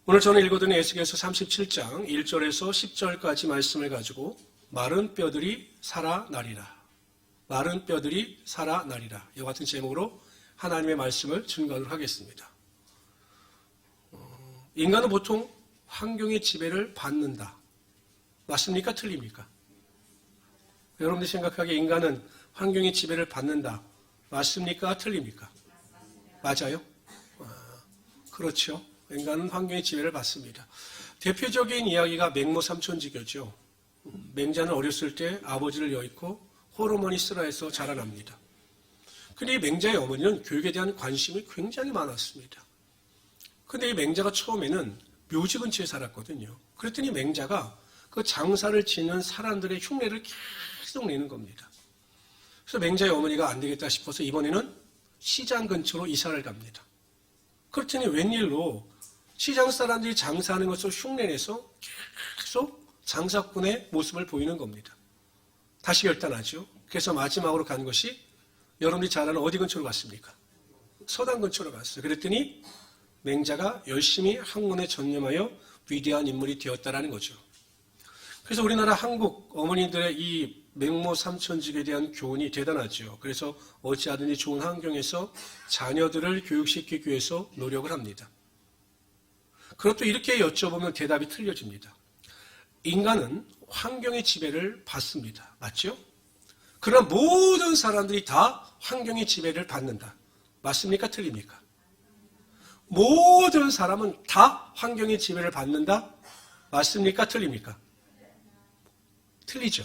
오늘 저는 읽어드린 에스겔서 37장 1절에서 10절까지 말씀을 가지고 마른 뼈들이 살아나리라. 마른 뼈들이 살아나리라. 이와 같은 제목으로 하나님의 말씀을 증거하도록 하겠습니다. 인간은 보통 환경의 지배를 받는다. 맞습니까? 틀립니까? 여러분들이 생각하기에 인간은 환경의 지배를 받는다. 맞습니까? 틀립니까? 맞아요? 그렇죠. 인간은 환경의 지배를 받습니다. 대표적인 이야기가 맹모 삼천지교죠. 맹자는 어렸을 때 아버지를 여의고 호르몬이 쓰라해서 자라납니다. 근데 이 맹자의 어머니는 교육에 대한 관심이 굉장히 많았습니다. 근데 이 맹자가 처음에는 묘지 근처에 살았거든요. 그랬더니 맹자가 그 장사를 지는 사람들의 흉내를 계속 내는 겁니다. 그래서 맹자의 어머니가 안 되겠다 싶어서 이번에는 시장 근처로 이사를 갑니다. 그랬더니 웬일로 시장 사람들이 장사하는 것을 흉내내서 계속 장사꾼의 모습을 보이는 겁니다. 다시 결단하죠. 그래서 마지막으로 간 것이 여러분들이 잘 아는 어디 근처로 갔습니까? 서당 근처로 갔어요. 그랬더니 맹자가 열심히 학문에 전념하여 위대한 인물이 되었다라는 거죠. 그래서 우리나라 한국 어머니들의 이 맹모 삼천직에 대한 교훈이 대단하죠. 그래서 어찌하든지 좋은 환경에서 자녀들을 교육시키기 위해서 노력을 합니다. 그것도 이렇게 여쭤보면 대답이 틀려집니다. 인간은 환경의 지배를 받습니다. 맞죠? 그러나 모든 사람들이 다 환경의 지배를 받는다. 맞습니까? 틀립니까? 모든 사람은 다 환경의 지배를 받는다. 맞습니까? 틀립니까? 틀리죠.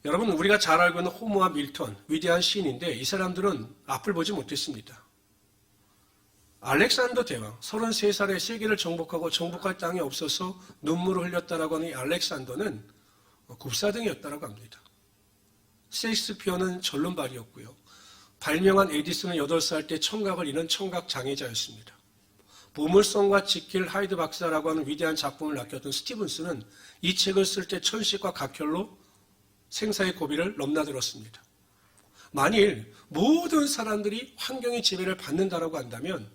여러분, 우리가 잘 알고 있는 호모와 밀턴, 위대한 시인인데 이 사람들은 앞을 보지 못했습니다. 알렉산더 대왕, 33살에 세계를 정복하고 정복할 땅이 없어서 눈물을 흘렸다라고 하는 이 알렉산더는 굽사등이었다라고 합니다. 셰익스피어는 절름발이었고요. 발명한 에디슨은 8살 때 청각을 잃은 청각 장애자였습니다. 보물성과 지킬 하이드 박사라고 하는 위대한 작품을 낚였던 스티븐스는 이 책을 쓸 때 천식과 각혈로 생사의 고비를 넘나들었습니다. 만일 모든 사람들이 환경의 지배를 받는다라고 한다면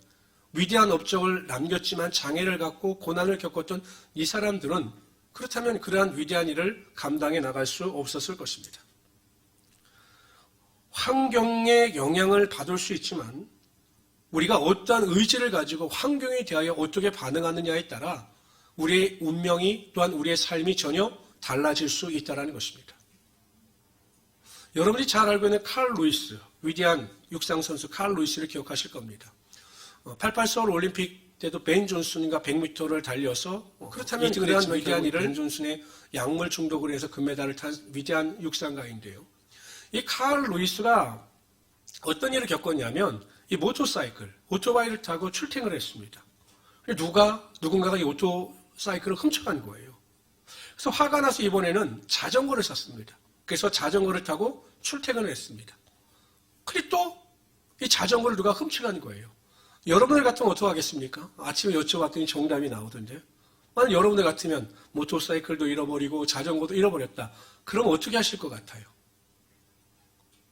위대한 업적을 남겼지만 장애를 갖고 고난을 겪었던 이 사람들은 그렇다면 그러한 위대한 일을 감당해 나갈 수 없었을 것입니다. 환경의 영향을 받을 수 있지만 우리가 어떠한 의지를 가지고 환경에 대하여 어떻게 반응하느냐에 따라 우리의 운명이 또한 우리의 삶이 전혀 달라질 수 있다는 것입니다. 여러분이 잘 알고 있는 칼 루이스, 위대한 육상선수 칼 루이스를 기억하실 겁니다. 88 서울 올림픽 때도 벤 존슨과 100m를 달려서 그렇다면 그러한 위대한 일을 벤 존슨의 약물 중독으로 해서 금메달을 탄 위대한 육상가인데요. 이 칼 루이스가 어떤 일을 겪었냐면 이 모터사이클, 오토바이를 타고 출퇴근을 했습니다. 누군가가 이 오토사이클을 훔쳐간 거예요. 그래서 화가 나서 이번에는 자전거를 샀습니다. 그래서 자전거를 타고 출퇴근을 했습니다. 근데 또 이 자전거를 누가 훔쳐간 거예요. 여러분들 같으면 어떻게 하겠습니까? 아침에 여쭤봤더니 정답이 나오던데. 만약 여러분들 같으면 모터사이클도 잃어버리고 자전거도 잃어버렸다. 그럼 어떻게 하실 것 같아요?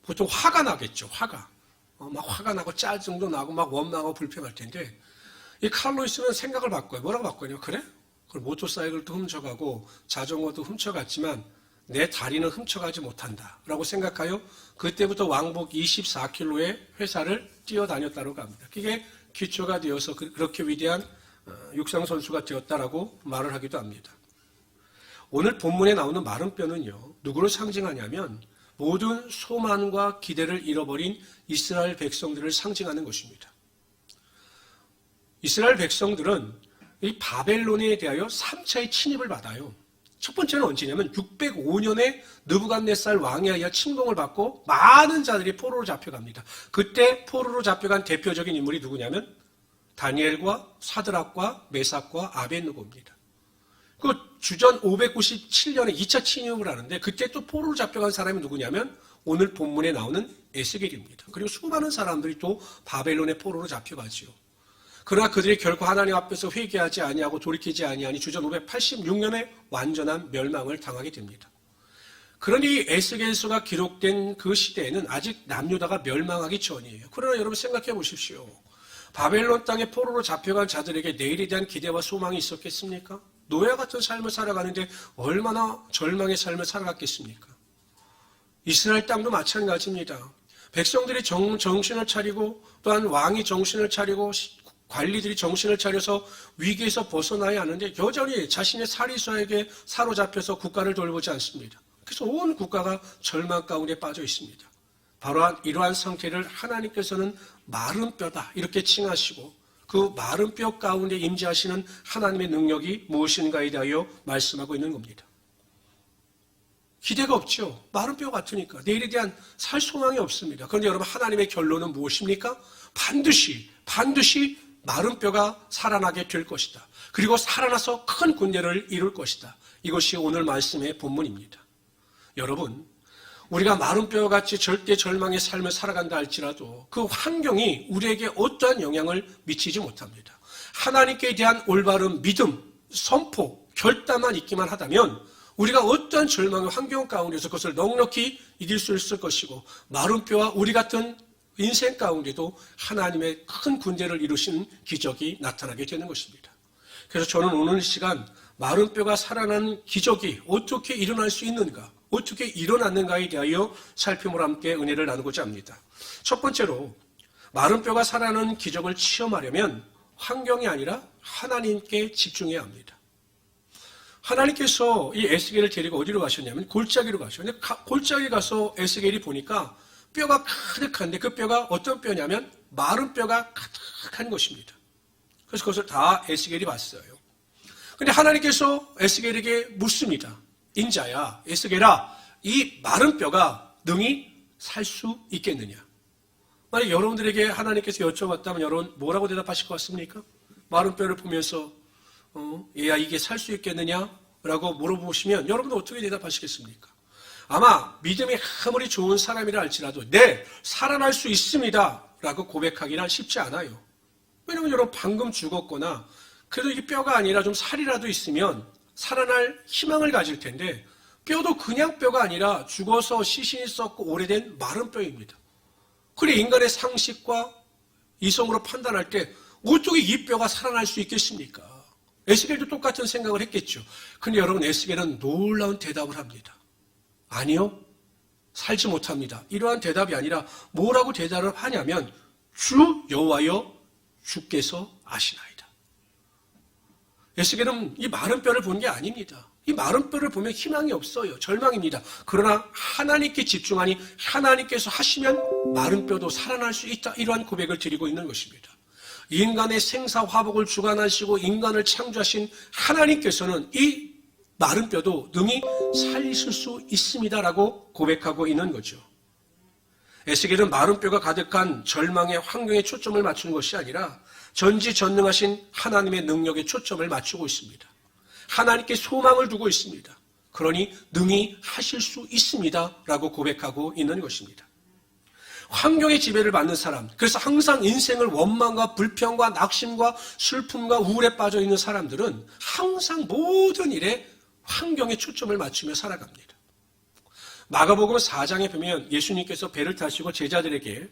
보통 화가 나겠죠. 화가. 막 화가 나고 짜증도 나고 막 원망하고 불평할 텐데 이 칼로이스는 생각을 바꿔요. 뭐라고 바꿔요? 그래? 그럼 모터사이클도 훔쳐가고 자전거도 훔쳐갔지만 내 다리는 훔쳐가지 못한다 라고 생각하여 그때부터 왕복 24km의 회사를 뛰어다녔다고 합니다. 그게 기초가 되어서 그렇게 위대한 육상선수가 되었다라고 말을 하기도 합니다. 오늘 본문에 나오는 마른 뼈는요, 누구를 상징하냐면 모든 소망과 기대를 잃어버린 이스라엘 백성들을 상징하는 것입니다. 이스라엘 백성들은 이 바벨론에 대하여 3차의 침입을 받아요. 첫 번째는 언제냐면 605년에 느부갓네살 왕에 의해 침공을 받고 많은 자들이 포로로 잡혀갑니다. 그때 포로로 잡혀간 대표적인 인물이 누구냐면 다니엘과 사드락과 메삭과 아벳느고입니다. 그 주전 597년에 2차 침입을 하는데 그때 또 포로로 잡혀간 사람이 누구냐면 오늘 본문에 나오는 에스겔입니다. 그리고 수많은 사람들이 또 바벨론의 포로로 잡혀가지요. 그러나 그들이 결코 하나님 앞에서 회개하지 아니하고 돌이키지 아니하니 주전 586년에 완전한 멸망을 당하게 됩니다. 그러니 에스겔서가 기록된 그 시대에는 아직 남유다가 멸망하기 전이에요. 그러나 여러분 생각해 보십시오. 바벨론 땅에 포로로 잡혀간 자들에게 내일에 대한 기대와 소망이 있었겠습니까? 노예와 같은 삶을 살아가는데 얼마나 절망의 삶을 살아갔겠습니까? 이스라엘 땅도 마찬가지입니다. 백성들이 정신을 차리고 또한 왕이 정신을 차리고 관리들이 정신을 차려서 위기에서 벗어나야 하는데 여전히 자신의 사리수에게 사로잡혀서 국가를 돌보지 않습니다. 그래서 온 국가가 절망 가운데 빠져 있습니다. 바로 이러한 상태를 하나님께서는 마른 뼈다 이렇게 칭하시고 그 마른 뼈 가운데 임재하시는 하나님의 능력이 무엇인가에 대하여 말씀하고 있는 겁니다. 기대가 없죠. 마른 뼈 같으니까 내일에 대한 살 소망이 없습니다. 그런데 여러분 하나님의 결론은 무엇입니까? 반드시 마른 뼈가 살아나게 될 것이다. 그리고 살아나서 큰 군대를 이룰 것이다. 이것이 오늘 말씀의 본문입니다. 여러분, 우리가 마른 뼈같이 절대 절망의 삶을 살아간다 할지라도 그 환경이 우리에게 어떠한 영향을 미치지 못합니다. 하나님께 대한 올바른 믿음, 선포, 결단만 있기만 하다면 우리가 어떠한 절망의 환경 가운데서 그것을 넉넉히 이길 수 있을 것이고 마른 뼈와 우리 같은 인생 가운데도 하나님의 큰 군대를 이루시는 기적이 나타나게 되는 것입니다. 그래서 저는 오늘 시간 마른 뼈가 살아나는 기적이 어떻게 일어날 수 있는가, 어떻게 일어났는가에 대하여 살펴보며 함께 은혜를 나누고자 합니다. 첫 번째로 마른 뼈가 살아나는 기적을 체험하려면 환경이 아니라 하나님께 집중해야 합니다. 하나님께서 이 에스겔을 데리고 어디로 가셨냐면 골짜기로 가셨는데 골짜기 가서 에스겔이 보니까 뼈가 가득한데 그 뼈가 어떤 뼈냐면 마른 뼈가 가득한 것입니다. 그래서 그것을 다 에스겔이 봤어요. 그런데 하나님께서 에스겔에게 묻습니다. 인자야, 에스겔아, 이 마른 뼈가 능히 살 수 있겠느냐? 만약 여러분들에게 하나님께서 여쭤봤다면 여러분 뭐라고 대답하실 것 같습니까? 마른 뼈를 보면서 얘야 이게 살 수 있겠느냐? 라고 물어보시면 여러분은 어떻게 대답하시겠습니까? 아마 믿음이 아무리 좋은 사람이라 할지라도 네, 살아날 수 있습니다 라고 고백하기는 쉽지 않아요. 왜냐하면 여러분 방금 죽었거나 그래도 이 뼈가 아니라 좀 살이라도 있으면 살아날 희망을 가질 텐데 뼈도 그냥 뼈가 아니라 죽어서 시신이 썩고 오래된 마른 뼈입니다. 그래 인간의 상식과 이성으로 판단할 때 어떻게 이 뼈가 살아날 수 있겠습니까? 에스겔도 똑같은 생각을 했겠죠. 근데 여러분 에스겔은 놀라운 대답을 합니다. 아니요, 살지 못합니다. 이러한 대답이 아니라 뭐라고 대답을 하냐면 주 여호와여 주께서 아시나이다. 에스겔은 이 마른 뼈를 본 게 아닙니다. 이 마른 뼈를 보면 희망이 없어요. 절망입니다. 그러나 하나님께 집중하니 하나님께서 하시면 마른 뼈도 살아날 수 있다. 이러한 고백을 드리고 있는 것입니다. 인간의 생사화복을 주관하시고 인간을 창조하신 하나님께서는 이 마른 뼈도 능히 살리실 수 있습니다라고 고백하고 있는 거죠. 에스겔은 마른 뼈가 가득한 절망의 환경에 초점을 맞추는 것이 아니라 전지전능하신 하나님의 능력에 초점을 맞추고 있습니다. 하나님께 소망을 두고 있습니다. 그러니 능히 하실 수 있습니다라고 고백하고 있는 것입니다. 환경의 지배를 받는 사람, 그래서 항상 인생을 원망과 불평과 낙심과 슬픔과 우울에 빠져 있는 사람들은 항상 모든 일에 환경에 초점을 맞추며 살아갑니다. 마가복음 4장에 보면 예수님께서 배를 타시고 제자들에게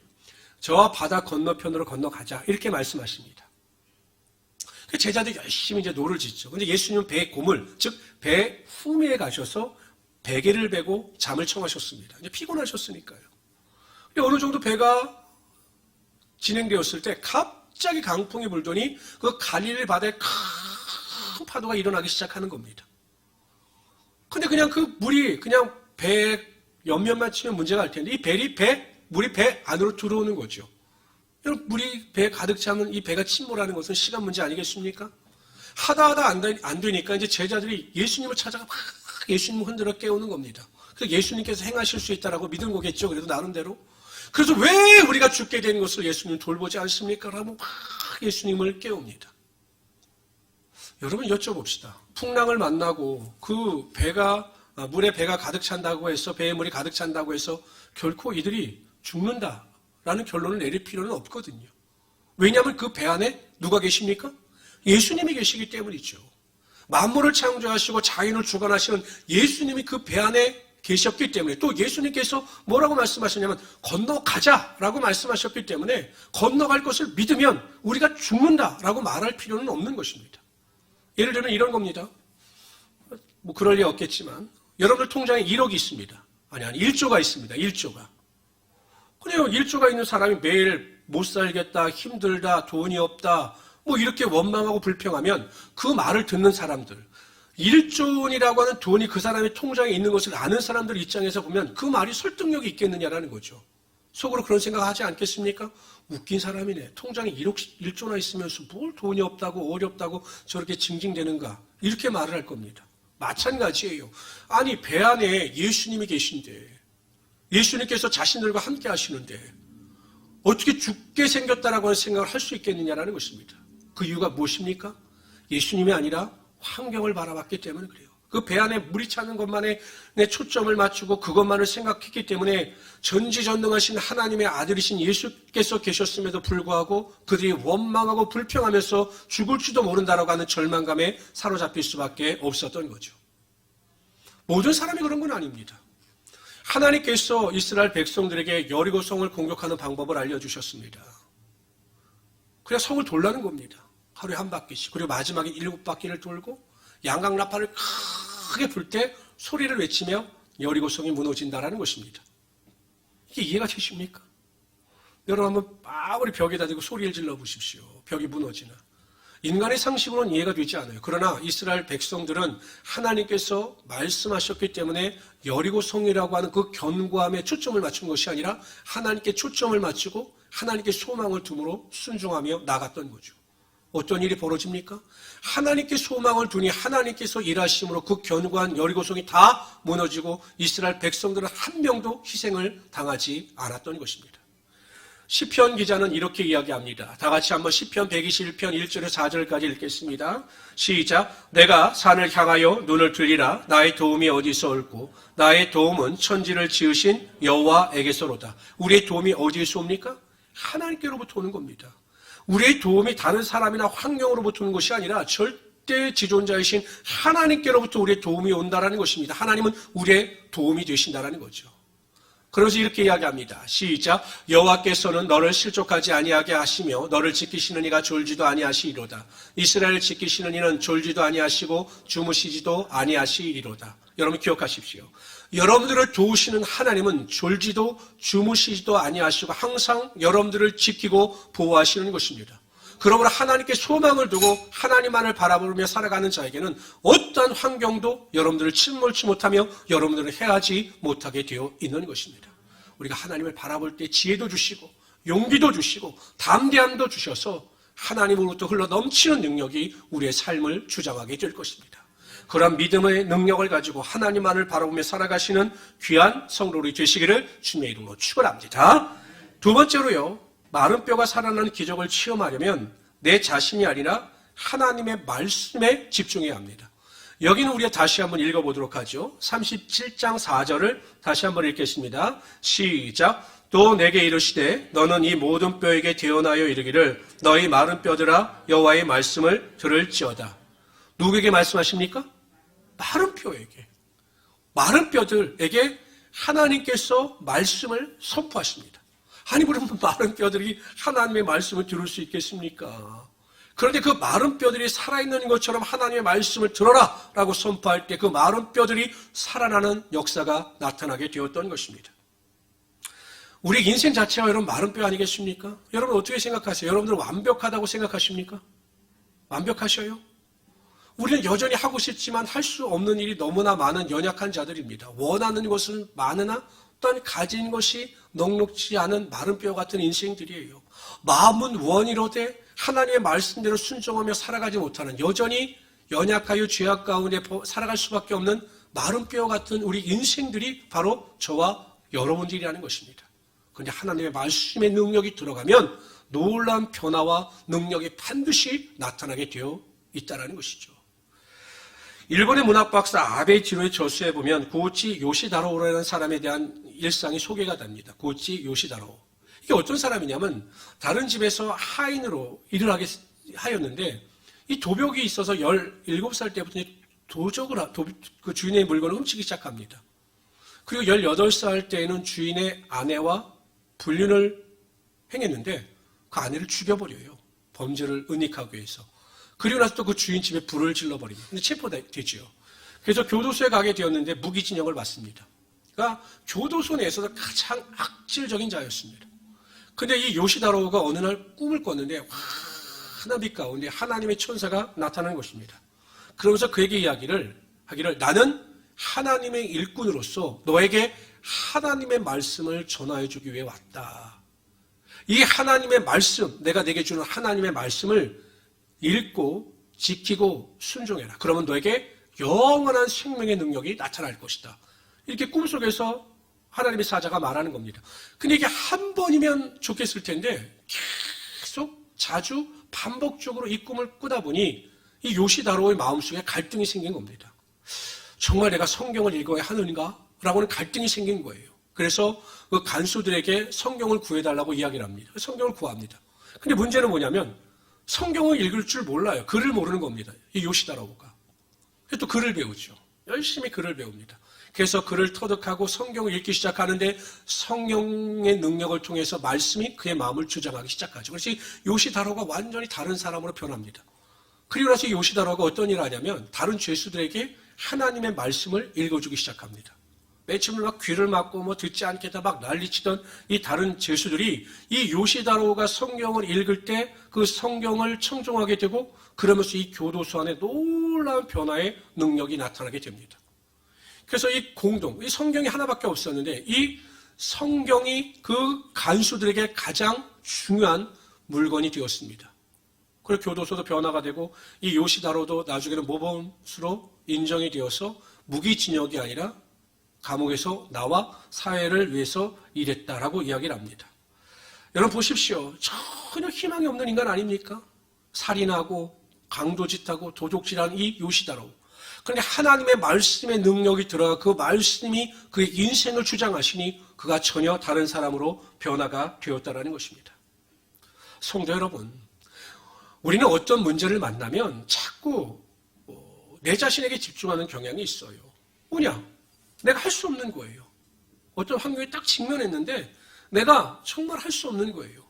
저와 바다 건너편으로 건너가자 이렇게 말씀하십니다. 제자들이 열심히 이제 노를 짓죠. 근데 예수님은 배의 고물, 즉 배 후미에 가셔서 베개를 베고 잠을 청하셨습니다. 이제 피곤하셨으니까요. 근데 어느 정도 배가 진행되었을 때 갑자기 강풍이 불더니 그 갈릴리 바다에 큰 파도가 일어나기 시작하는 겁니다. 근데 그냥 그 물이 그냥 배 옆면만 치면 문제가 할 텐데 물이 배 안으로 들어오는 거죠. 여러분 물이 배에 가득 차면 이 배가 침몰하는 것은 시간 문제 아니겠습니까? 하다 안 되니까 이제 제자들이 예수님을 찾아가 막 예수님을 흔들어 깨우는 겁니다. 그래서 예수님께서 행하실 수 있다라고 믿은 거겠죠. 그래도 나름대로. 그래서 왜 우리가 죽게 된 것을 예수님 돌보지 않습니까? 라고 막 예수님을 깨웁니다. 여러분 여쭤봅시다. 풍랑을 만나고 그 배가 물에 배가 가득 찬다고 해서 배에 물이 가득 찬다고 해서 결코 이들이 죽는다라는 결론을 내릴 필요는 없거든요. 왜냐하면 그 배 안에 누가 계십니까? 예수님이 계시기 때문이죠. 만물을 창조하시고 자연을 주관하시는 예수님이 그 배 안에 계셨기 때문에, 또 예수님께서 뭐라고 말씀하셨냐면 건너가자라고 말씀하셨기 때문에 건너갈 것을 믿으면 우리가 죽는다라고 말할 필요는 없는 것입니다. 예를 들면 이런 겁니다. 뭐 그럴 리 없겠지만 여러분들 통장에 1억이 있습니다. 아니 1조가 있습니다. 1조가. 그래요. 1조가 있는 사람이 매일 못 살겠다, 힘들다, 돈이 없다, 뭐 이렇게 원망하고 불평하면 그 말을 듣는 사람들, 1조 원이라고 하는 돈이 그 사람의 통장에 있는 것을 아는 사람들 입장에서 보면 그 말이 설득력이 있겠느냐라는 거죠. 속으로 그런 생각 하지 않겠습니까? 웃긴 사람이네. 통장에 1조나 있으면서 뭘 돈이 없다고 어렵다고 저렇게 징징대는가. 이렇게 말을 할 겁니다. 마찬가지예요. 아니 배 안에 예수님이 계신데, 예수님께서 자신들과 함께 하시는데 어떻게 죽게 생겼다라고 하는 생각을 할 수 있겠느냐라는 것입니다. 그 이유가 무엇입니까? 예수님이 아니라 환경을 바라봤기 때문에 그래요. 그 배 안에 물이 차는 것만에 내 초점을 맞추고 그것만을 생각했기 때문에 전지전능하신 하나님의 아들이신 예수께서 계셨음에도 불구하고 그들이 원망하고 불평하면서 죽을지도 모른다라고 하는 절망감에 사로잡힐 수밖에 없었던 거죠. 모든 사람이 그런 건 아닙니다. 하나님께서 이스라엘 백성들에게 여리고성을 공격하는 방법을 알려주셨습니다. 그냥 성을 돌라는 겁니다. 하루에 한 바퀴씩. 그리고 마지막에 7바퀴를 돌고 양강나팔을 크게 불 때 소리를 외치며 여리고성이 무너진다라는 것입니다. 이게 이해가 되십니까? 여러분 한번 빠구리 벽에다 대고 소리를 질러 보십시오. 벽이 무너지나. 인간의 상식으로는 이해가 되지 않아요. 그러나 이스라엘 백성들은 하나님께서 말씀하셨기 때문에 여리고성이라고 하는 그 견고함에 초점을 맞춘 것이 아니라 하나님께 초점을 맞추고 하나님께 소망을 둠으로 순종하며 나갔던 거죠. 어떤 일이 벌어집니까? 하나님께 소망을 두니 하나님께서 일하심으로 그 견고한 여리고성이 다 무너지고 이스라엘 백성들은 한 명도 희생을 당하지 않았던 것입니다. 시편 기자는 이렇게 이야기합니다. 다 같이 한번 시편 121편 1절에서 4절까지 읽겠습니다. 시작. 내가 산을 향하여 눈을 들리라. 나의 도움이 어디서 올고 나의 도움은 천지를 지으신 여호와에게서로다. 우리의 도움이 어디에서 옵니까? 하나님께로부터 오는 겁니다. 우리의 도움이 다른 사람이나 환경으로부터 오는 것이 아니라 절대 지존자이신 하나님께로부터 우리의 도움이 온다라는 것입니다. 하나님은 우리의 도움이 되신다라는 거죠. 그러면서 이렇게 이야기합니다. 시작. 여호와께서는 너를 실족하지 아니하게 하시며 너를 지키시는 이가 졸지도 아니하시리로다. 이스라엘을 지키시는 이는 졸지도 아니하시고 주무시지도 아니하시리로다. 여러분 기억하십시오. 여러분들을 도우시는 하나님은 졸지도 주무시지도 아니하시고 항상 여러분들을 지키고 보호하시는 것입니다. 그러므로 하나님께 소망을 두고 하나님만을 바라보며 살아가는 자에게는 어떠한 환경도 여러분들을 침몰치 못하며 여러분들을 해하지 못하게 되어 있는 것입니다. 우리가 하나님을 바라볼 때 지혜도 주시고 용기도 주시고 담대함도 주셔서 하나님으로부터 흘러 넘치는 능력이 우리의 삶을 주장하게 될 것입니다. 그런 믿음의 능력을 가지고 하나님만을 바라보며 살아가시는 귀한 성도들이 되시기를 주님의 이름으로 축원합니다. 두 번째로요. 마른 뼈가 살아나는 기적을 체험하려면 내 자신이 아니라 하나님의 말씀에 집중해야 합니다. 여기는 우리가 다시 한번 읽어보도록 하죠. 37장 4절을 다시 한번 읽겠습니다. 시작. 또 내게 이르시되 너는 이 모든 뼈에게 대언하여 이르기를 너희 마른 뼈들아 여호와의 말씀을 들을지어다. 누구에게 말씀하십니까? 마른 뼈에게. 마른 뼈들에게 하나님께서 말씀을 선포하십니다. 아니 그러면 마른 뼈들이 하나님의 말씀을 들을 수 있겠습니까? 그런데 그 마른 뼈들이 살아있는 것처럼 하나님의 말씀을 들어라 라고 선포할 때 그 마른 뼈들이 살아나는 역사가 나타나게 되었던 것입니다. 우리 인생 자체가 여러분 마른 뼈 아니겠습니까? 여러분 어떻게 생각하세요? 여러분들 완벽하다고 생각하십니까? 완벽하셔요? 우리는 여전히 하고 싶지만 할 수 없는 일이 너무나 많은 연약한 자들입니다. 원하는 것은 많으나 또한 가진 것이 넉넉지 않은 마른 뼈 같은 인생들이에요. 마음은 원이로되 하나님의 말씀대로 순종하며 살아가지 못하는 여전히 연약하여 죄악 가운데 살아갈 수밖에 없는 마른 뼈 같은 우리 인생들이 바로 저와 여러분들이라는 것입니다. 그런데 하나님의 말씀의 능력이 들어가면 놀라운 변화와 능력이 반드시 나타나게 되어 있다는 것이죠. 일본의 문학박사 아베 지로의 저수에 보면 고치 요시다로라는 사람에 대한 일상이 소개가 됩니다. 고치 요시다로. 이게 어떤 사람이냐면 다른 집에서 하인으로 일을 하게 하였는데 이 도벽이 있어서 17살 때부터 그 주인의 물건을 훔치기 시작합니다. 그리고 18살 때에는 주인의 아내와 불륜을 행했는데 그 아내를 죽여버려요. 범죄를 은닉하기 위해서. 그리고 나서 또 그 주인 집에 불을 질러버립니다. 근데 체포되죠. 그래서 교도소에 가게 되었는데 무기징역을 받습니다. 그러니까 교도소 내에서도 가장 악질적인 자였습니다. 근데 이 요시다로가 어느 날 꿈을 꿨는데 환한 가운데 하나님의 천사가 나타나는 것입니다. 그러면서 그에게 이야기를 하기를 나는 하나님의 일꾼으로서 너에게 하나님의 말씀을 전하여 주기 위해 왔다. 이 하나님의 말씀, 내가 내게 주는 하나님의 말씀을 읽고 지키고 순종해라. 그러면 너에게 영원한 생명의 능력이 나타날 것이다. 이렇게 꿈속에서 하나님의 사자가 말하는 겁니다. 근데 이게 한 번이면 좋겠을 텐데 계속 자주 반복적으로 이 꿈을 꾸다 보니 이 요시다로의 마음속에 갈등이 생긴 겁니다. 정말 내가 성경을 읽어야 하는가? 라고는 갈등이 생긴 거예요. 그래서 그 간수들에게 성경을 구해달라고 이야기를 합니다. 성경을 구합니다. 근데 문제는 뭐냐면 성경을 읽을 줄 몰라요. 글을 모르는 겁니다. 이 요시다로가. 그래서 또 글을 배우죠. 열심히 글을 배웁니다. 그래서 글을 터득하고 성경을 읽기 시작하는데 성령의 능력을 통해서 말씀이 그의 마음을 주장하기 시작하죠. 그래서 요시다로가 완전히 다른 사람으로 변합니다. 그리고 나서 요시다로가 어떤 일을 하냐면 다른 죄수들에게 하나님의 말씀을 읽어주기 시작합니다. 맨 처음에 막 귀를 막고 듣지 않겠다 막 난리치던 이 다른 죄수들이 이 요시다로가 성경을 읽을 때 그 성경을 청종하게 되고 그러면서 이 교도소 안에 놀라운 변화의 능력이 나타나게 됩니다. 그래서 이 성경이 하나밖에 없었는데 이 성경이 그 간수들에게 가장 중요한 물건이 되었습니다. 그리고 교도소도 변화가 되고 이 요시다로도 나중에는 모범수로 인정이 되어서 무기징역이 아니라 감옥에서 나와 사회를 위해서 일했다라고 이야기를 합니다. 여러분 보십시오. 전혀 희망이 없는 인간 아닙니까? 살인하고 강도짓하고 도둑질하는 이 요시다로. 그런데 하나님의 말씀의 능력이 들어가 그 말씀이 그의 인생을 주장하시니 그가 전혀 다른 사람으로 변화가 되었다는 것입니다. 성도 여러분, 우리는 어떤 문제를 만나면 자꾸 내 자신에게 집중하는 경향이 있어요. 뭐냐? 내가 할 수 없는 거예요. 어떤 환경에 딱 직면했는데 내가 정말 할 수 없는 거예요.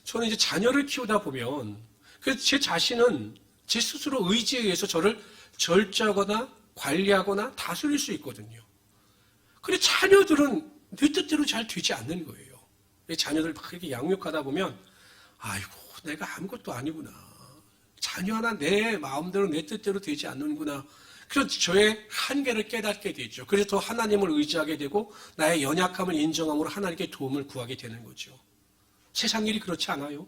저는 이제 자녀를 키우다 보면 그래서 제 자신은 제 스스로 의지에 의해서 저를 절제하거나 관리하거나 다스릴 수 있거든요. 그런데 자녀들은 내 뜻대로 잘 되지 않는 거예요. 자녀들 막 이렇게 양육하다 보면 아이고 내가 아무것도 아니구나. 자녀 하나 내 마음대로 내 뜻대로 되지 않는구나. 그래서 저의 한계를 깨닫게 되죠. 그래서 더 하나님을 의지하게 되고 나의 연약함을 인정함으로 하나님께 도움을 구하게 되는 거죠. 세상 일이 그렇지 않아요.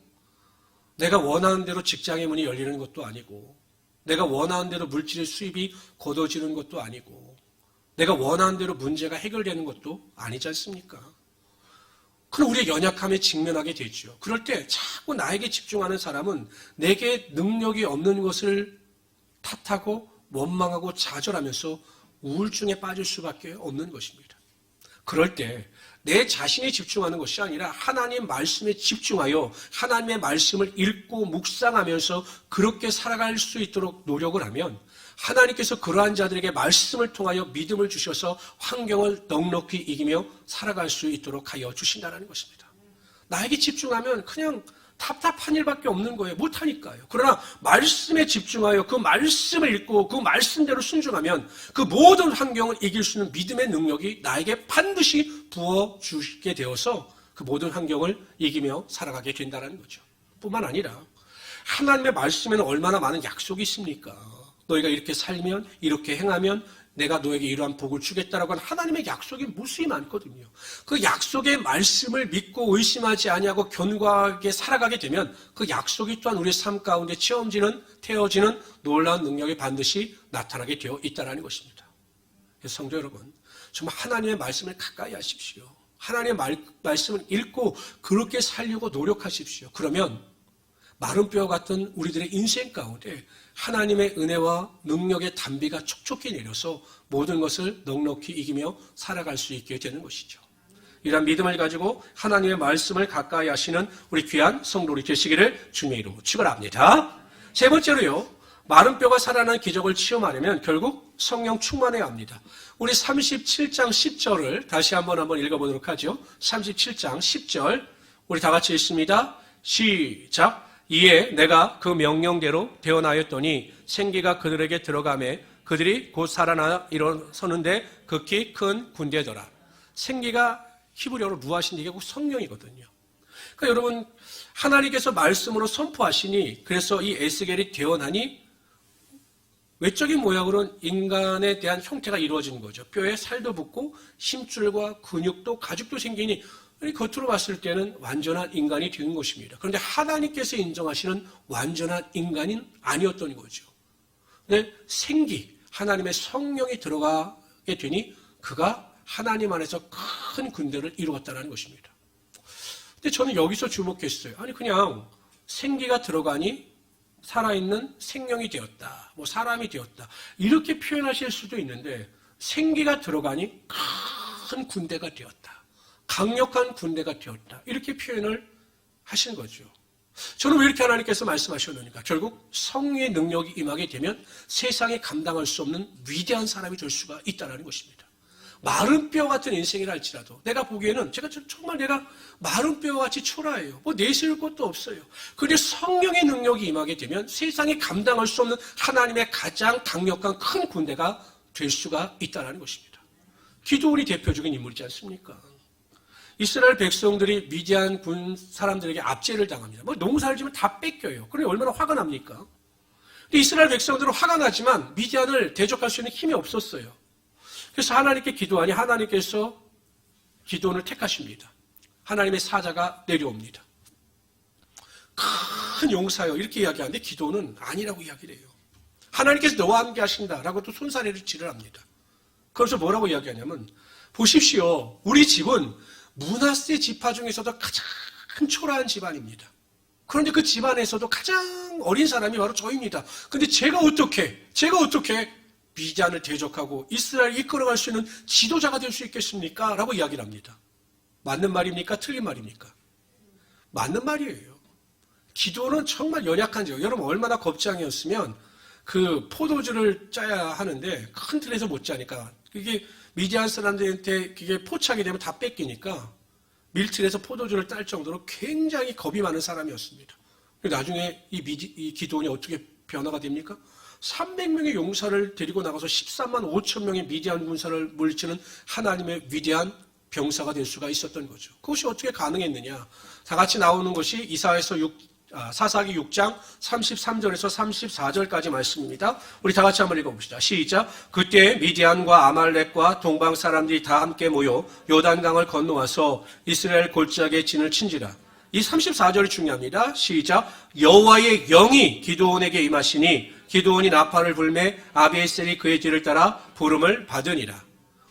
내가 원하는 대로 직장의 문이 열리는 것도 아니고 내가 원하는 대로 물질의 수입이 거둬지는 것도 아니고 내가 원하는 대로 문제가 해결되는 것도 아니지 않습니까? 그럼 우리의 연약함에 직면하게 되죠. 그럴 때 자꾸 나에게 집중하는 사람은 내게 능력이 없는 것을 탓하고 원망하고 좌절하면서 우울증에 빠질 수밖에 없는 것입니다. 그럴 때 내 자신에 집중하는 것이 아니라 하나님 말씀에 집중하여 하나님의 말씀을 읽고 묵상하면서 그렇게 살아갈 수 있도록 노력을 하면 하나님께서 그러한 자들에게 말씀을 통하여 믿음을 주셔서 환경을 넉넉히 이기며 살아갈 수 있도록 하여 주신다는 것입니다. 나에게 집중하면 그냥 답답한 일밖에 없는 거예요. 못하니까요. 그러나 말씀에 집중하여 그 말씀을 읽고 그 말씀대로 순종하면 그 모든 환경을 이길 수 있는 믿음의 능력이 나에게 반드시 부어주게 되어서 그 모든 환경을 이기며 살아가게 된다는 거죠. 뿐만 아니라 하나님의 말씀에는 얼마나 많은 약속이 있습니까? 너희가 이렇게 살면 이렇게 행하면 내가 너에게 이러한 복을 주겠다라고 하는 하나님의 약속이 무수히 많거든요. 그 약속의 말씀을 믿고 의심하지 아니하고 견고하게 살아가게 되면 그 약속이 또한 우리 삶 가운데 태워지는 놀라운 능력이 반드시 나타나게 되어 있다는 것입니다. 그래서 성도 여러분, 정말 하나님의 말씀을 가까이 하십시오. 하나님의 말씀을 읽고 그렇게 살려고 노력하십시오. 그러면 마른 뼈 같은 우리들의 인생 가운데 하나님의 은혜와 능력의 단비가 촉촉히 내려서 모든 것을 넉넉히 이기며 살아갈 수 있게 되는 것이죠. 이런 믿음을 가지고 하나님의 말씀을 가까이 하시는 우리 귀한 성도들이 되시기를 주님의 이름으로 축원합니다. 세 번째로요, 마른 뼈가 살아나는 기적을 체험하려면 결국 성령 충만해야 합니다. 우리 37장 10절을 다시 한번 읽어보도록 하죠. 37장 10절 우리 다 같이 읽습니다. 시작. 이에 내가 그 명령대로 대언하였더니 생기가 그들에게 들어가매 그들이 곧 살아나 일어서는데 극히 큰 군대더라. 생기가 히브리어로 루아신데 이게 곧 성령이거든요. 그러니까 여러분 하나님께서 말씀으로 선포하시니 그래서 이 에스겔이 대언하니 외적인 모양으로는 인간에 대한 형태가 이루어지는 거죠. 뼈에 살도 붙고 힘줄과 근육도 가죽도 생기니 겉으로 봤을 때는 완전한 인간이 되는 것입니다. 그런데 하나님께서 인정하시는 완전한 인간은 아니었던 거죠. 근데 생기, 하나님의 성령이 들어가게 되니 그가 하나님 안에서 큰 군대를 이루었다는 것입니다. 근데 저는 여기서 주목했어요. 아니 그냥 생기가 들어가니 살아있는 생명이 되었다. 뭐 사람이 되었다. 이렇게 표현하실 수도 있는데 생기가 들어가니 큰 군대가 되었다. 강력한 군대가 되었다. 이렇게 표현을 하신 거죠. 저는 왜 이렇게 하나님께서 말씀하셨느니까 결국 성령의 능력이 임하게 되면 세상에 감당할 수 없는 위대한 사람이 될 수가 있다는 것입니다. 마른 뼈 같은 인생이라 할지라도 내가 보기에는 정말 내가 마른 뼈와 같이 초라해요. 뭐 내세울 것도 없어요. 그런데 성령의 능력이 임하게 되면 세상에 감당할 수 없는 하나님의 가장 강력한 큰 군대가 될 수가 있다는 것입니다. 기드온이 대표적인 인물이지 않습니까? 이스라엘 백성들이 미디안 군 사람들에게 압제를 당합니다. 뭐 농사를 지면 다 뺏겨요. 그러니 얼마나 화가 납니까? 근데 이스라엘 백성들은 화가 나지만 미디안을 대적할 수 있는 힘이 없었어요. 그래서 하나님께 기도하니 하나님께서 기도원을 택하십니다. 하나님의 사자가 내려옵니다. 큰 용사요 이렇게 이야기하는데 기도원은 아니라고 이야기를 해요. 하나님께서 너와 함께 하신다라고 또 손사래를 지르랍니다. 그래서 뭐라고 이야기하냐면 보십시오. 우리 집은 므낫세 지파 중에서도 가장 초라한 집안입니다. 그런데 그 집안에서도 가장 어린 사람이 바로 저입니다. 근데 제가 어떻게 미디안을 대적하고 이스라엘을 이끌어갈 수 있는 지도자가 될 수 있겠습니까? 라고 이야기를 합니다. 맞는 말입니까? 틀린 말입니까? 맞는 말이에요. 기도는 정말 연약한 자. 여러분 얼마나 겁장이었으면 그 포도주를 짜야 하는데 큰 틀에서 못 짜니까 이게 미디안 사람들한테 그게 포착이 되면 다 뺏기니까 밀틀에서 포도주를 딸 정도로 굉장히 겁이 많은 사람이었습니다. 나중에 이 기도원이 어떻게 변화가 됩니까? 300명의 용사를 데리고 나가서 13만 5천 명의 미디안 군사를 물리치는 하나님의 위대한 병사가 될 수가 있었던 거죠. 그것이 어떻게 가능했느냐? 다 같이 나오는 것이 사사기 6장 33절에서 34절까지 말씀입니다. 우리 다 같이 한번 읽어봅시다. 시작. 그때 미디안과 아말렉과 동방 사람들이 다 함께 모여 요단강을 건너와서 이스라엘 골짜기에 진을 친지라. 이 34절이 중요합니다. 시작. 여호와의 영이 기드온에게 임하시니 기드온이 나팔을 불매 아비에셀이 그의 뒤를 따라 부름을 받으니라.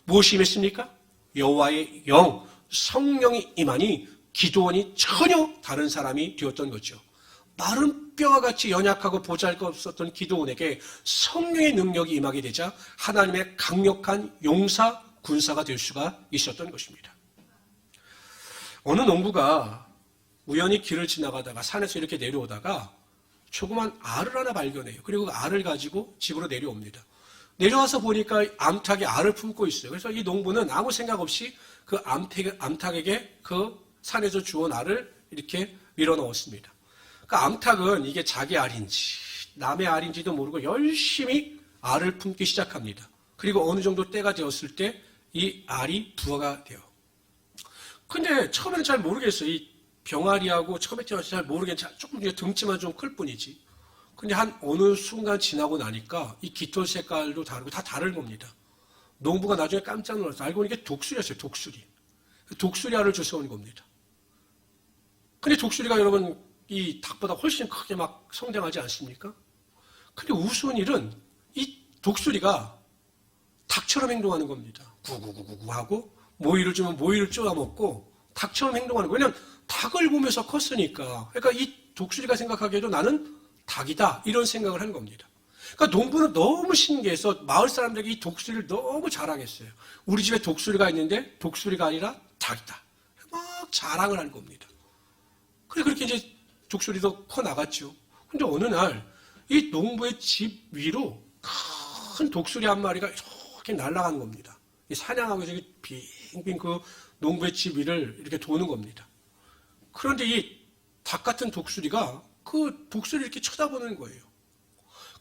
무엇이 임했습니까? 여호와의 영, 성령이 임하니 기드온이 전혀 다른 사람이 되었던 거죠. 마른 뼈와 같이 연약하고 보잘것없었던 기드온에게 성령의 능력이 임하게 되자 하나님의 강력한 용사, 군사가 될 수가 있었던 것입니다. 어느 농부가 우연히 길을 지나가다가 산에서 이렇게 내려오다가 조그만 알을 하나 발견해요. 그리고 그 알을 가지고 집으로 내려옵니다. 내려와서 보니까 암탉이 알을 품고 있어요. 그래서 이 농부는 아무 생각 없이 그 암탉에게 그 산에서 주운 알을 이렇게 밀어 넣었습니다. 그 암탉은 이게 자기 알인지 남의 알인지도 모르고 열심히 알을 품기 시작합니다. 그리고 어느 정도 때가 되었을 때 이 알이 부화가 돼요. 근데 처음에는 잘 모르겠어요. 이 병아리하고 처음에 태어나서 잘 모르겠는데 조금 등치만 좀 클 뿐이지. 근데 한 어느 순간 지나고 나니까 이 깃털 색깔도 다르고 다 다른 겁니다. 농부가 나중에 깜짝 놀라서 알고 보니 이게 독수리였어요. 독수리. 독수리 알을 주워온 겁니다. 근데 독수리가 여러분 이 닭보다 훨씬 크게 막 성장하지 않습니까? 근데 우스운 일은 이 독수리가 닭처럼 행동하는 겁니다. 구구구구 하고 모이를 주면 모이를 쪼아먹고 닭처럼 행동하는 거예요. 왜냐하면 닭을 보면서 컸으니까. 그러니까 이 독수리가 생각하기에도 나는 닭이다 이런 생각을 한 겁니다. 그러니까 농부는 너무 신기해서 마을 사람들에게 이 독수리를 너무 자랑했어요. 우리 집에 독수리가 있는데 독수리가 아니라 닭이다. 막 자랑을 한 겁니다. 그래 그렇게 이제 독수리도 커 나갔죠. 근데 어느 날 이 농부의 집 위로 큰 독수리 한 마리가 이렇게 날아가는 겁니다. 사냥하고 저기 빙빙 그 농부의 집 위를 이렇게 도는 겁니다. 그런데 이 닭 같은 독수리가 그 독수리를 이렇게 쳐다보는 거예요.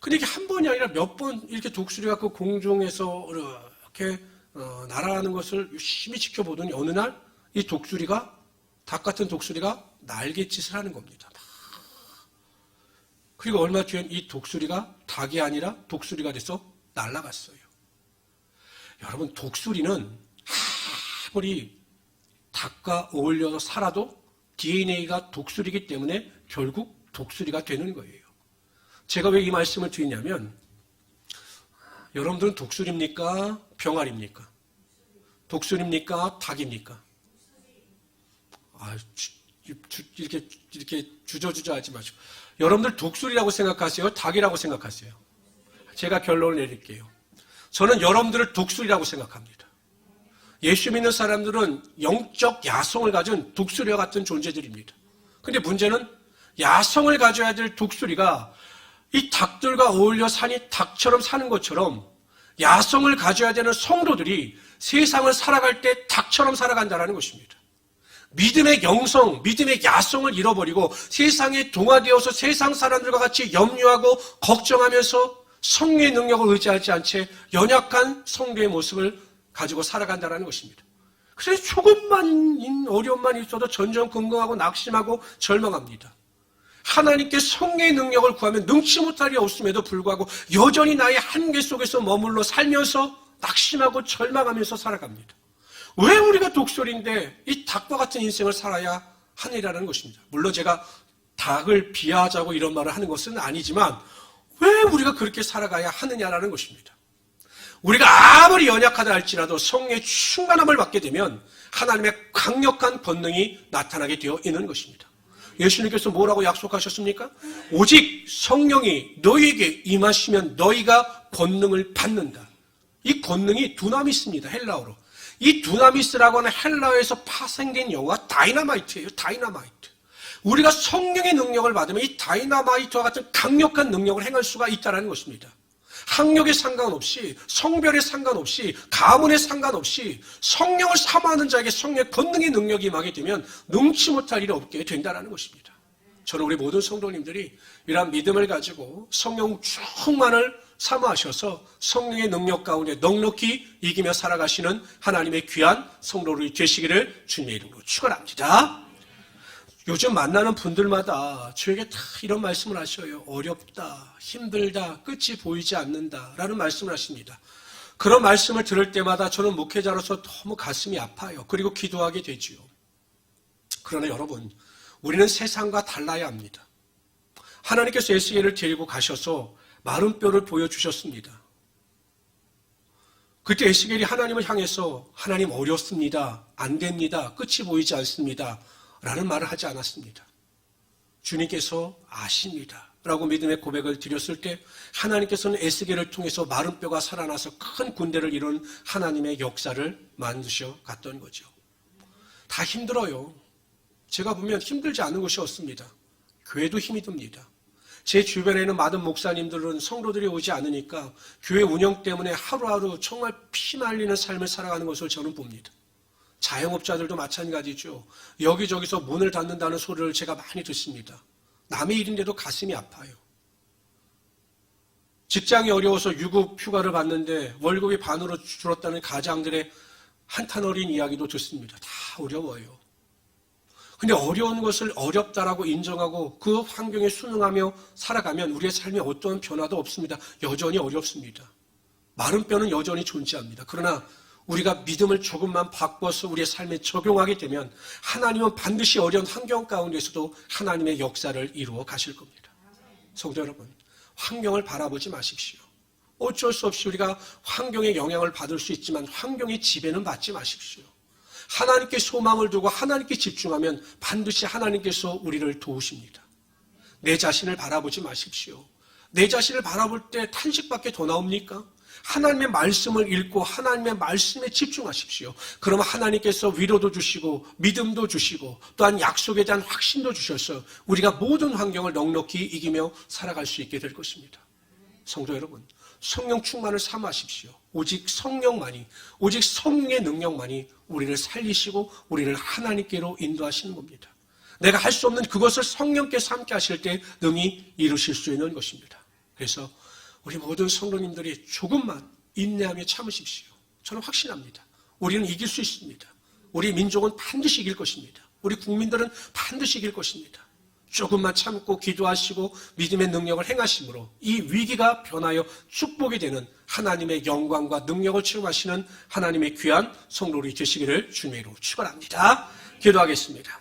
근데 이게 한 번이 아니라 몇 번 이렇게 독수리가 그 공중에서 이렇게 날아가는 것을 유심히 지켜보더니 어느 날 이 독수리가, 닭 같은 독수리가 날갯짓을 하는 겁니다. 그리고 얼마 뒤엔 이 독수리가 닭이 아니라 독수리가 돼서 날아갔어요. 여러분, 독수리는 아무리 닭과 어울려서 살아도 DNA가 독수리이기 때문에 결국 독수리가 되는 거예요. 제가 왜 이 말씀을 드리냐면, 여러분들은 독수리입니까? 병아리입니까? 독수리입니까? 닭입니까? 이렇게 주저주저 하지 마시고. 여러분들 독수리라고 생각하세요? 닭이라고 생각하세요? 제가 결론을 내릴게요. 저는 여러분들을 독수리라고 생각합니다. 예수 믿는 사람들은 영적 야성을 가진 독수리와 같은 존재들입니다. 근데 문제는 야성을 가져야 될 독수리가 이 닭들과 어울려 사니 닭처럼 사는 것처럼 야성을 가져야 되는 성도들이 세상을 살아갈 때 닭처럼 살아간다는 것입니다. 믿음의 영성, 믿음의 야성을 잃어버리고 세상에 동화되어서 세상 사람들과 같이 염려하고 걱정하면서 성령의 능력을 의지하지 않채 연약한 성도의 모습을 가지고 살아간다는 것입니다. 그래서 조금만 어려움만 있어도 전전긍긍하고 낙심하고 절망합니다. 하나님께 성령의 능력을 구하면 능치 못할 리 없음에도 불구하고 여전히 나의 한계 속에서 머물러 살면서 낙심하고 절망하면서 살아갑니다. 왜 우리가 독수리인데 이 닭과 같은 인생을 살아야 하느라는 것입니다. 물론 제가 닭을 비하하자고 이런 말을 하는 것은 아니지만 왜 우리가 그렇게 살아가야 하느냐라는 것입니다. 우리가 아무리 연약하다 할지라도 성령의 충만함을 받게 되면 하나님의 강력한 권능이 나타나게 되어 있는 것입니다. 예수님께서 뭐라고 약속하셨습니까? 오직 성령이 너희에게 임하시면 너희가 권능을 받는다. 이 권능이 두나미스입니다. 헬라어로. 이 두나미스라고 하는 헬라어에서 파생된 영어가 다이너마이트예요. 다이너마이트. 우리가 성령의 능력을 받으면 이 다이너마이트와 같은 강력한 능력을 행할 수가 있다는 것입니다. 학력에 상관없이, 성별에 상관없이, 가문에 상관없이 성령을 사모하는 자에게 성령의 권능의 능력이 임하게 되면 능치 못할 일이 없게 된다는 것입니다. 저는 우리 모든 성도님들이 이러한 믿음을 가지고 성령 충만을 사모하셔서 성령의 능력 가운데 넉넉히 이기며 살아가시는 하나님의 귀한 성도들이 되시기를 주님의 이름으로 축원합니다. 요즘 만나는 분들마다 저에게 다 이런 말씀을 하셔요. 어렵다, 힘들다, 끝이 보이지 않는다 라는 말씀을 하십니다. 그런 말씀을 들을 때마다 저는 목회자로서 너무 가슴이 아파요. 그리고 기도하게 되지요. 그러나 여러분, 우리는 세상과 달라야 합니다. 하나님께서 에스겔을 데리고 가셔서 마른 뼈를 보여주셨습니다. 그때 에스겔이 하나님을 향해서 하나님 어렵습니다. 안 됩니다. 끝이 보이지 않습니다. 라는 말을 하지 않았습니다. 주님께서 아십니다. 라고 믿음의 고백을 드렸을 때 하나님께서는 에스겔을 통해서 마른 뼈가 살아나서 큰 군대를 이룬 하나님의 역사를 만드셔 갔던 거죠. 다 힘들어요. 제가 보면 힘들지 않은 것이 없습니다. 교회도 힘이 듭니다. 제 주변에는 많은 목사님들은 성도들이 오지 않으니까 교회 운영 때문에 하루하루 정말 피말리는 삶을 살아가는 것을 저는 봅니다. 자영업자들도 마찬가지죠. 여기저기서 문을 닫는다는 소리를 제가 많이 듣습니다. 남의 일인데도 가슴이 아파요. 직장이 어려워서 유급 휴가를 받는데 월급이 반으로 줄었다는 가장들의 한탄 어린 이야기도 듣습니다. 다 어려워요. 근데 어려운 것을 어렵다라고 인정하고 그 환경에 순응하며 살아가면 우리의 삶에 어떠한 변화도 없습니다. 여전히 어렵습니다. 마른 뼈는 여전히 존재합니다. 그러나 우리가 믿음을 조금만 바꿔서 우리의 삶에 적용하게 되면 하나님은 반드시 어려운 환경 가운데서도 하나님의 역사를 이루어 가실 겁니다. 성도 여러분, 환경을 바라보지 마십시오. 어쩔 수 없이 우리가 환경의 영향을 받을 수 있지만 환경의 지배는 받지 마십시오. 하나님께 소망을 두고 하나님께 집중하면 반드시 하나님께서 우리를 도우십니다. 내 자신을 바라보지 마십시오. 내 자신을 바라볼 때 탄식밖에 더 나옵니까? 하나님의 말씀을 읽고 하나님의 말씀에 집중하십시오. 그러면 하나님께서 위로도 주시고 믿음도 주시고 또한 약속에 대한 확신도 주셔서 우리가 모든 환경을 넉넉히 이기며 살아갈 수 있게 될 것입니다. 성도 여러분, 성령 충만을 삼으십시오. 오직 성령만이, 오직 성령의 능력만이 우리를 살리시고 우리를 하나님께로 인도하시는 겁니다. 내가 할 수 없는 그것을 성령께서 함께 하실 때 능히 이루실 수 있는 것입니다. 그래서 우리 모든 성도님들이 조금만 인내하며 참으십시오. 저는 확신합니다. 우리는 이길 수 있습니다. 우리 민족은 반드시 이길 것입니다. 우리 국민들은 반드시 이길 것입니다. 조금만 참고 기도하시고 믿음의 능력을 행하심으로 이 위기가 변하여 축복이 되는 하나님의 영광과 능력을 체험하시는 하나님의 귀한 성도들이 되시기를 주님의 이름으로 축원합니다. 기도하겠습니다.